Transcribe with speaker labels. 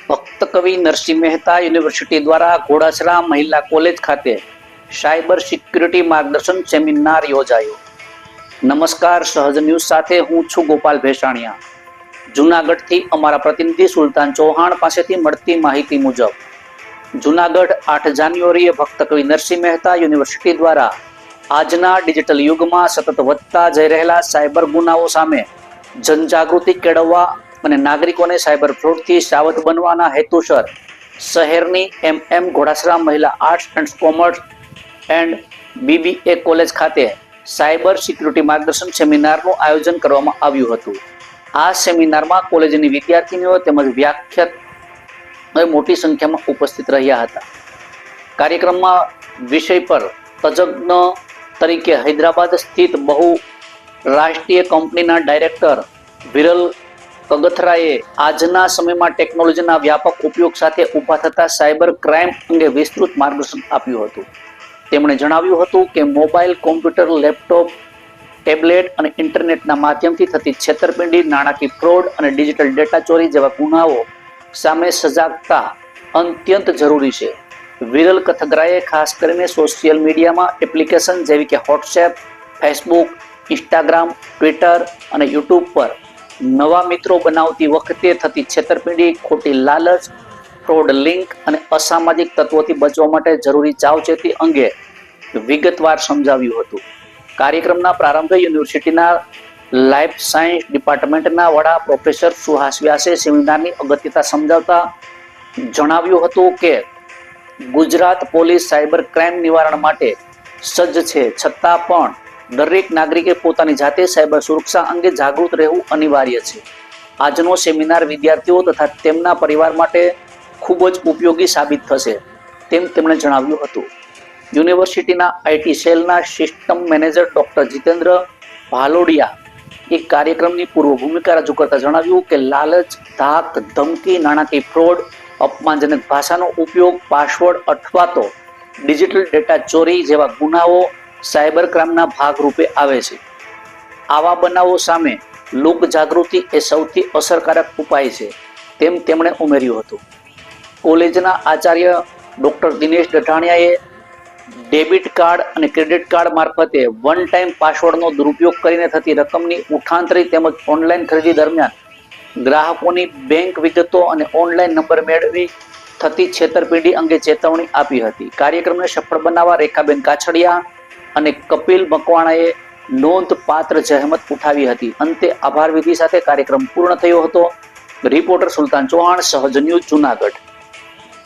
Speaker 1: ભક્ત કવિ નરસિંહ મહેતા યુનિવર્સિટી દ્વારા ઘોડાસરા મહિલા કોલેજ ખાતે સાયબર સિક્યુરિટી માર્ગદર્શન સેમિનાર યોજાયો. નમસ્કાર, સહજ ન્યૂઝ સાથે હું છું ગોપાલ ભેસાણિયા. જૂનાગઢથી અમારા પ્રતિનિધિ સુલતાન ચૌહાણ પાસેથી મળતી માહિતી મુજબ જૂનાગઢ 8 જાન્યુઆરીએ ભક્ત કવિ નરસિંહ મહેતા યુનિવર્સિટી દ્વારા આજના ડિજિટલ યુગમાં સતત વધતા જઈ રહેલા સાયબર ગુનાઓ સામે જનજાગૃતિ કેળવવા અને નાગરિકોને સાયબર ફ્રોડથી સાવધ બનવાના હેતુસર શહેરની ઘોડાસરા મહિલા arts and commerce and BBA college ખાતે સાયબર સિક્યુરિટી માર્ગદર્શન સેમિનારનું આયોજન કરવામાં આવ્યું હતું. આ સેમિનારમાં કોલેજની વિદ્યાર્થીનીઓ તેમજ વ્યાખ્યાત મોટી સંખ્યામાં ઉપસ્થિત રહ્યા હતા. કાર્યક્રમમાં વિષય પર તજજ્ઞ તરીકે હૈદરાબાદ સ્થિત બહુ રાષ્ટ્રીય કંપનીના ડાયરેક્ટર વિરલ કગથરાએ આજના સમયમાં ટેકનોલોજીના વ્યાપક ઉપયોગ સાથે ઊભા થતા સાયબર ક્રાઇમ અંગે વિસ્તૃત માર્ગદર્શન આપ્યું હતું. તેમણે જણાવ્યું હતું કે મોબાઈલ, કોમ્પ્યુટર, લેપટોપ, ટેબ્લેટ અને ઇન્ટરનેટના માધ્યમથી થતી છેતરપિંડી, નાણાકીય ફ્રોડ અને ડિજિટલ ડેટા ચોરી જેવા ગુનાઓ સામે સજાગતા અત્યંત જરૂરી છે. વિરલ કથગરાએ ખાસ કરીને સોશિયલ મીડિયામાં એપ્લિકેશન જેવી કે વોટ્સએપ, ફેસબુક, ઇન્સ્ટાગ્રામ, ટ્વિટર અને યુટ્યુબ પર નવા મિત્રો બનાવતી વખતે થતી છેતરપિંડી, ખોટી લાલચ, ફ્રોડ લિંક અને અસામાજિક તત્વોથી બચવા માટે જરૂરી સાવચેતી અંગે વિગતવાર સમજાવ્યું હતું. કાર્યક્રમના પ્રારંભે યુનિવર્સિટીના લાઈફ સાયન્સ ડિપાર્ટમેન્ટના વડા પ્રોફેસર સુહાસ વ્યાસે સેમિનારની અગત્યતા સમજાવતા જણાવ્યું હતું કે ગુજરાત પોલીસ સાયબર ક્રાઇમ નિવારણ માટે સજ્જ છે, છતાં પણ દરેક નાગરિકે પોતાની જાતે સાયબર સુરક્ષા અંગે જાગૃત રહેવું અનિવાર્ય છે. આજનો સેમિનાર વિદ્યાર્થીઓ તથા તેમના પરિવાર માટે ખૂબ જ ઉપયોગી સાબિત થશે તેમ તેમણે જણાવ્યું હતું. યુનિવર્સિટીના IT સેલના system manager doctor Jitendra Bhalodia એક કાર્યક્રમની પૂર્વ ભૂમિકા રજૂ કરતા જણાવ્યું કે લાલચ, ધાક, ધમકી, નાણાકીય ફ્રોડ, અપમાનજનક ભાષાનો ઉપયોગ, પાસવર્ડ અથવા તો ડિજિટલ ડેટા ચોરી જેવા ગુનાઓ સાયબર ક્રાઇમના ભાગરૂપે આવે છે. આવા બનાવો સામે લોક જાગૃતિ એ સૌથી અસરકારક ઉપાય છે તેમ તેમણે ઉમેર્યું હતું. કોલેજના Acharya doctor Dinesh ગઢાણિયાએ debit card અને ક્રેડિટ કાર્ડ મારફતે વન ટાઈમ પાસવર્ડનો દુરુપયોગ કરીને થતી રકમની ઉઠાંતરી તેમજ ઓનલાઈન ખરીદી દરમિયાન ગ્રાહકોની બેંક વિગતો અને ઓનલાઈન નંબર મેળવી થતી છેતરપિંડી અંગે ચેતવણી આપી હતી. કાર્યક્રમને સફળ બનાવવા રેખાબેન કાછડિયા અને કપિલ મકવાણાએ નોંધપાત્ર જહેમત ઉઠાવી હતી. અંતે આભાર વિધિ સાથે કાર્યક્રમ પૂર્ણ થયો હતો. રિપોર્ટર સુલતાન ચૌહાણ, સહજ ન્યૂઝ, જૂનાગઢ.